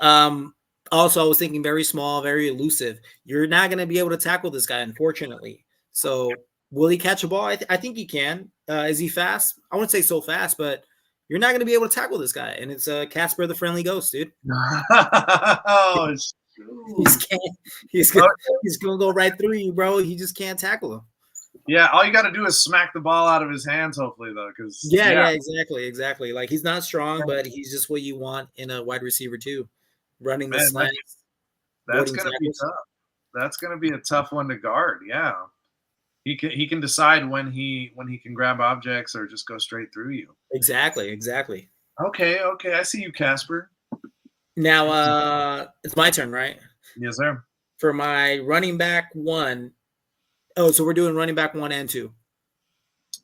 also I was thinking very small, very elusive. You're not going to be able to tackle this guy, unfortunately. So will he catch a ball? I think he can. Is he fast? I wouldn't say so fast, but you're not going to be able to tackle this guy. And it's Casper the Friendly Ghost, dude. Oh, He's gonna go right through you, bro. He just can't tackle him. Yeah, all you got to do is smack the ball out of his hands, hopefully, though, because yeah, exactly. Like he's not strong, but he's just what you want in a wide receiver too, running the slants. That's gonna be tough. That's gonna be a tough one to guard. Yeah, he can decide when he can grab objects or just go straight through you. Exactly. Okay, I see you, Casper. Now it's my turn, right? Yes, sir. For my running back 1. Oh, so we're doing running back 1 and 2.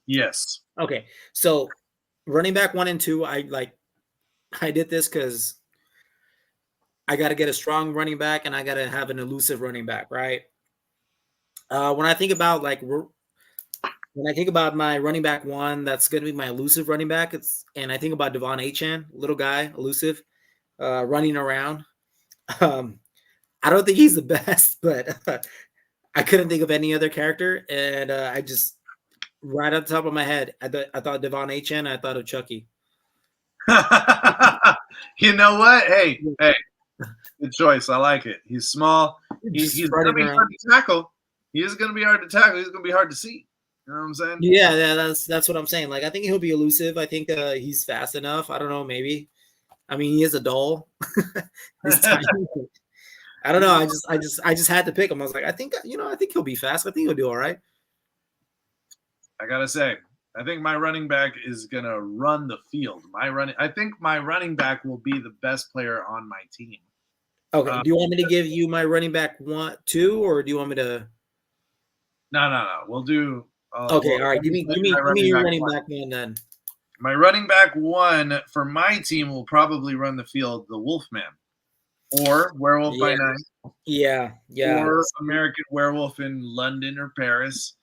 Yes. Okay. So running back 1 and 2, I did this because I got to get a strong running back and I got to have an elusive running back, right? When I think about my running back 1, that's going to be my elusive running back. And I think about Devon Achane, little guy, elusive, running around. I don't think he's the best, but I couldn't think of any other character, and I just right on top of my head, I thought Devon Achane. I thought of Chucky. You know what? Hey, good choice. I like it. He's small. He's going to be hard to tackle. He is going to be hard to tackle. He's going to be hard to see. You know what I'm saying? Yeah, that's what I'm saying. Like I think he'll be elusive. I think he's fast enough. I don't know, maybe. I mean, he is a doll. He's tiny. I don't know. I just had to pick him. I was like, I think he'll be fast. I think he'll do all right. I gotta say, I think my running back is gonna run the field. I think my running back will be the best player on my team. Okay. Do you want me to give you my running back 1, 2, or do you want me to? No. We'll do. Okay. All right. Give me your running back 1 then. My running back 1 for my team will probably run the field, the Wolfman. Or Werewolf by Night. Yeah. Or American Werewolf in London or Paris.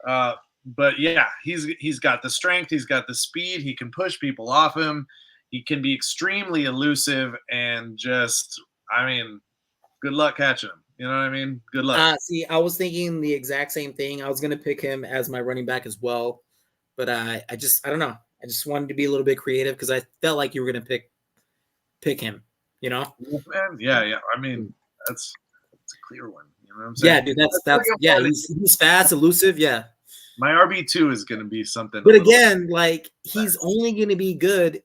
But yeah, he's got the strength. He's got the speed. He can push people off him. He can be extremely elusive and just, good luck catching him. You know what I mean? Good luck. See, I was thinking the exact same thing. I was going to pick him as my running back as well. But I don't know. I just wanted to be a little bit creative because I felt like you were going to pick him. You know? Yeah. That's a clear one. You know what I'm saying? Yeah, dude. He's fast, elusive. Yeah. My RB2 is going to be something. But again, like he's only going to be good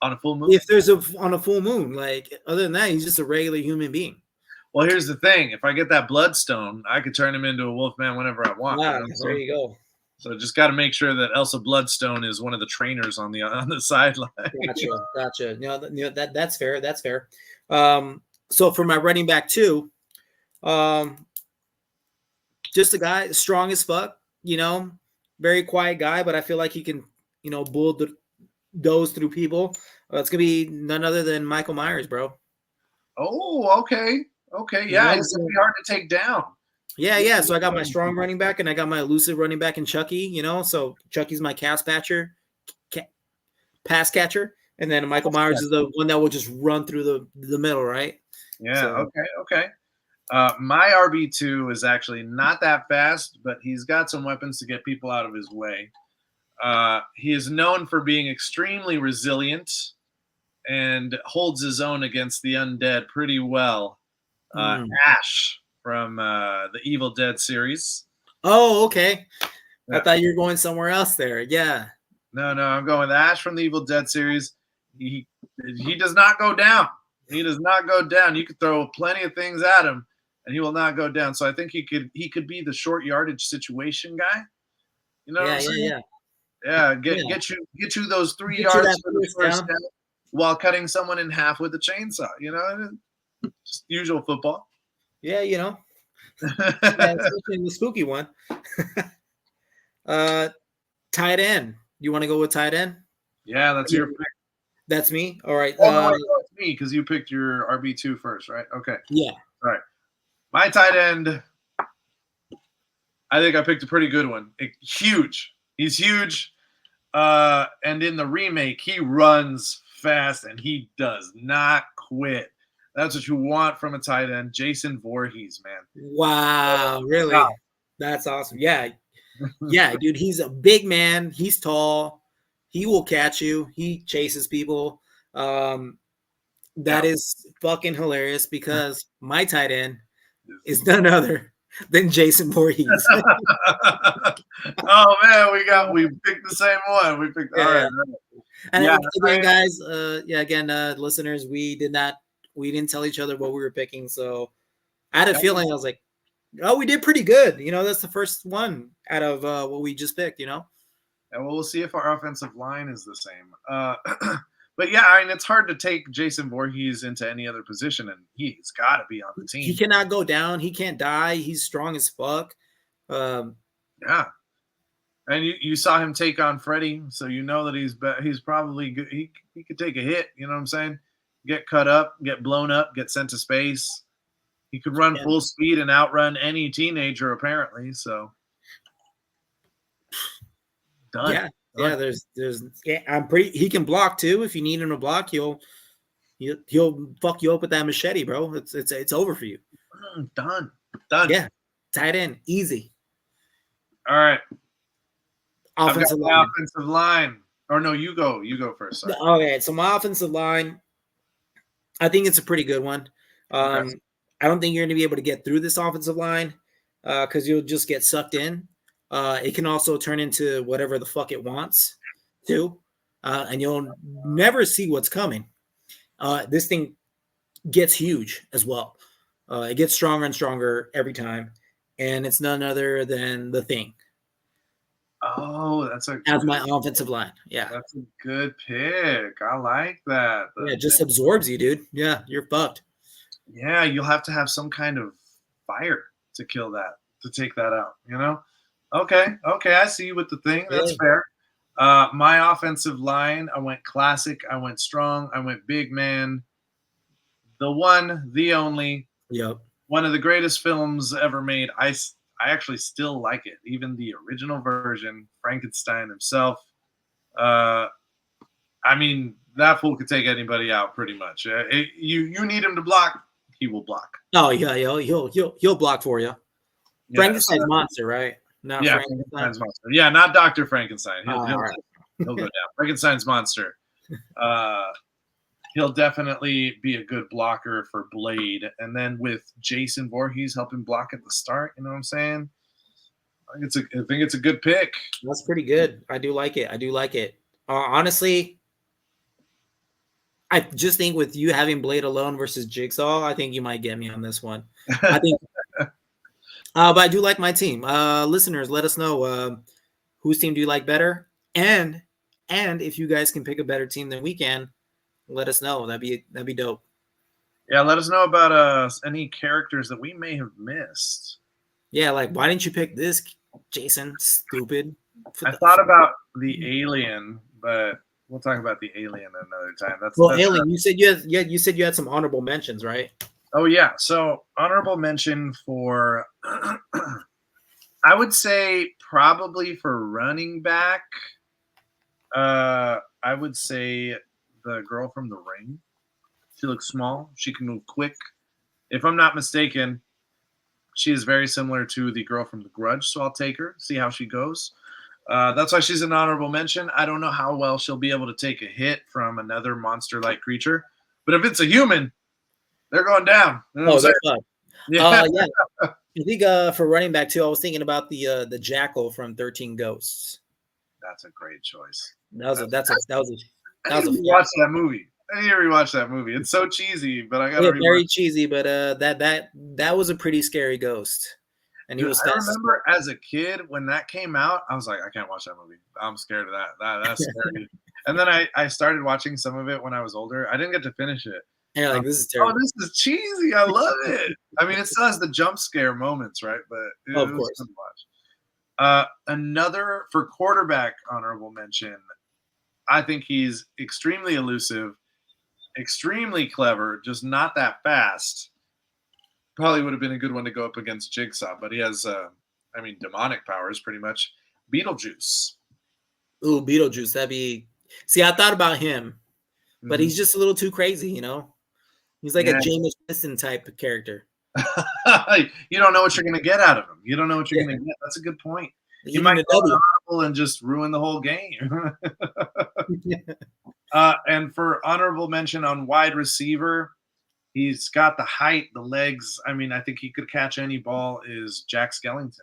on a full moon. If there's on a full moon, like other than that, he's just a regular human being. Well, here's the thing: if I get that bloodstone, I could turn him into a Wolfman whenever I want. Wow, there you go. So just got to make sure that Elsa Bloodstone is one of the trainers on the sideline. Gotcha. That's fair. That's fair. So for my running back 2, just a guy strong as fuck, very quiet guy, but I feel like he can, bulldoze through people. It's gonna be none other than Michael Myers, bro. Oh, okay. Yeah, it's gonna be hard to take down. Yeah. So I got my strong running back and I got my elusive running back in Chucky, So Chucky's my pass catcher. And then Michael Myers is the one that will just run through the middle, right? Yeah, so. Okay. My RB2 is actually not that fast, but he's got some weapons to get people out of his way. He is known for being extremely resilient and holds his own against the undead pretty well. Ash from the Evil Dead series. Oh, okay. Yeah. I thought you were going somewhere else there. Yeah. No, I'm going with Ash from the Evil Dead series. He does not go down. He does not go down. You could throw plenty of things at him, and he will not go down. So I think he could be the short yardage situation guy. You know what I'm saying? Yeah. Get you those 3 yards for the first down while cutting someone in half with a chainsaw. Just usual football. Yeah, especially in the spooky one. Tight end. You want to go with tight end? Yeah, that's your pick. That's me. All right. No, it's me because you picked your RB2 first, right? Okay. Yeah. All right. My tight end, I think I picked a pretty good one. Huge. He's huge. And in the remake, he runs fast and he does not quit. That's what you want from a tight end. Jason Voorhees, man. Wow, really? Wow. That's awesome. Yeah, dude, he's a big man. He's tall. He will catch you. He chases people. That is fucking hilarious because my tight end is none other than Jason Voorhees. Oh man, we picked the same one. We picked all right. And Yeah, again, guys, listeners, we didn't tell each other what we were picking, so I had a feeling. I was like, oh, we did pretty good. That's the first one out of what we just picked. And we'll see if our offensive line is the same. But yeah, I mean, it's hard to take Jason Voorhees into any other position, and he's got to be on the team. He cannot go down. He can't die. He's strong as fuck. Yeah, and you saw him take on Freddie, so you know that he's probably good. He could take a hit. You know what I'm saying? Get cut up, get blown up, get sent to space. He could run full speed and outrun any teenager, apparently. So done. Yeah. Yeah, there's he can block too. If you need him to block, he'll fuck you up with that machete, bro. It's over for you. Done. Yeah. Tight end, easy. All right. Offensive line. Or no, you go first. Sorry. Okay, so my offensive line, I think it's a pretty good one. I don't think you're going to be able to get through this offensive line because you'll just get sucked in. It can also turn into whatever the fuck it wants to, and you'll never see what's coming. This thing gets huge as well. It gets stronger and stronger every time, and it's none other than the Thing. Oh, as my offensive line. Yeah, that's a good pick. I like that. It just absorbs you, dude. Yeah, you're fucked. Yeah, you'll have to have some kind of fire to kill that, to take that out. Okay, I see you with the Thing. That's fair. My offensive line, I went classic. I went strong. I went big man. The one, the only. Yep. One of the greatest films ever made. I actually still like it, even the original version. Frankenstein himself. I mean, that fool could take anybody out pretty much. You need him to block, he will block. Oh yeah, he'll block for you. Yeah, Frankenstein's monster, right? Not Frankenstein's monster. Yeah, not Dr. Frankenstein. He'll go down. Frankenstein's monster. He'll definitely be a good blocker for Blade. And then with Jason Voorhees helping block at the start, you know what I'm saying? I think it's a good pick. That's pretty good. I do like it. Honestly, I just think with you having Blade alone versus Jigsaw, I think you might get me on this one. I think, but I do like my team. Listeners, let us know whose team do you like better, and if you guys can pick a better team than we can, let us know. That'd be dope. Yeah, let us know about any characters that we may have missed. Yeah, like why didn't you pick this, Jason? Stupid. I thought about the Alien, but we'll talk about the Alien another time. That's Alien. You said you had some honorable mentions, right? Oh yeah. So honorable mention for, I would say probably for running back. I would say the girl from The Ring. She looks small. She can move quick. If I'm not mistaken, she is very similar to the girl from The Grudge, so I'll take her, see how she goes. That's why she's an honorable mention. I don't know how well she'll be able to take a hit from another monster-like creature, but if it's a human, they're going down. You know they're fun. Yeah. I think for running back too, I was thinking about the Jackal from 13 Ghosts. That's a great choice. That was I need to watch that movie. I need to rewatch that movie. It's so cheesy, but I gotta. Very cheesy, but that was a pretty scary ghost. And I remember as a kid when that came out, I was like, I can't watch that movie. I'm scared of that. That's scary. And then I started watching some of it when I was older. I didn't get to finish it. And you're like, this is terrible. Oh, this is cheesy. I love it. I mean, it still has the jump scare moments, right? But of course. Fun to watch. Another for quarterback honorable mention. I think he's extremely elusive, extremely clever, just not that fast. Probably would have been a good one to go up against Jigsaw, but he has, demonic powers pretty much. Beetlejuice. Ooh, Beetlejuice. That'd be. See, I thought about him, but he's just a little too crazy, you know? He's like a James Winston type of character. You don't know what you're going to get out of him. You don't know what you're going to get. That's a good point. You might fumble and just ruin the whole game. And for honorable mention on wide receiver, he's got the height, the legs. I mean, I think he could catch any ball. Is Jack Skellington?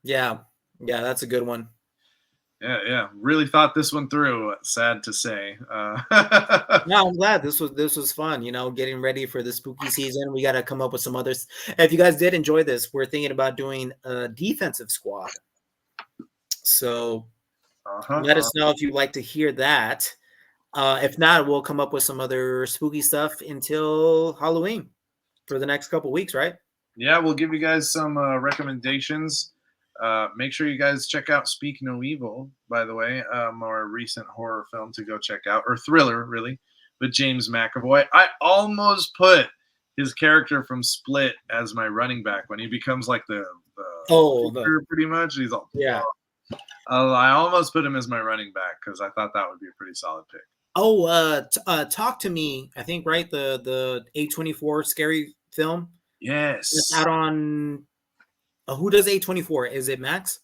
Yeah, that's a good one. Yeah. Really thought this one through. Sad to say. No, I'm glad this was fun. Getting ready for the spooky season. We got to come up with some others. If you guys did enjoy this, we're thinking about doing a defensive squad. So let us know if you'd like to hear that. If not, we'll come up with some other spooky stuff until Halloween for the next couple weeks, right? Yeah, we'll give you guys some recommendations. Make sure you guys check out Speak No Evil, by the way, our recent horror film to go check out, or thriller, really, with James McAvoy. I almost put his character from Split as my running back when he becomes like the pretty much. He's all I almost put him as my running back because I thought that would be a pretty solid pick. Talk to Me. I think right the A24 scary film. Yes, it's out on. Who does A24? Is it Max?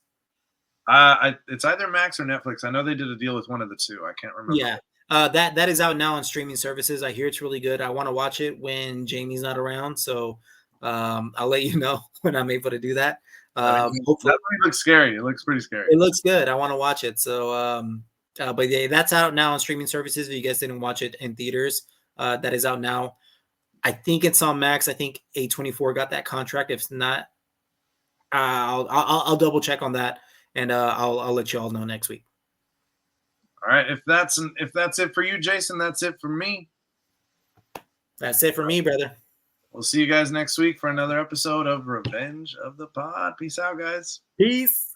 It's either Max or Netflix. I know they did a deal with one of the two. I can't remember. Yeah, that is out now on streaming services. I hear it's really good. I want to watch it when Jamie's not around, so I'll let you know when I'm able to do that. Hopefully, that looks scary. It looks pretty scary. It looks good. I want to watch it. So, but yeah, that's out now on streaming services. If you guys didn't watch it in theaters, that is out now. I think it's on Max. I think A24 got that contract. If not, I'll double check on that, and I'll let you all know next week. All right. If that's it for you, Jason, that's it for me. That's it for me, brother. We'll see you guys next week for another episode of Revenge of the Pod. Peace out, guys. Peace.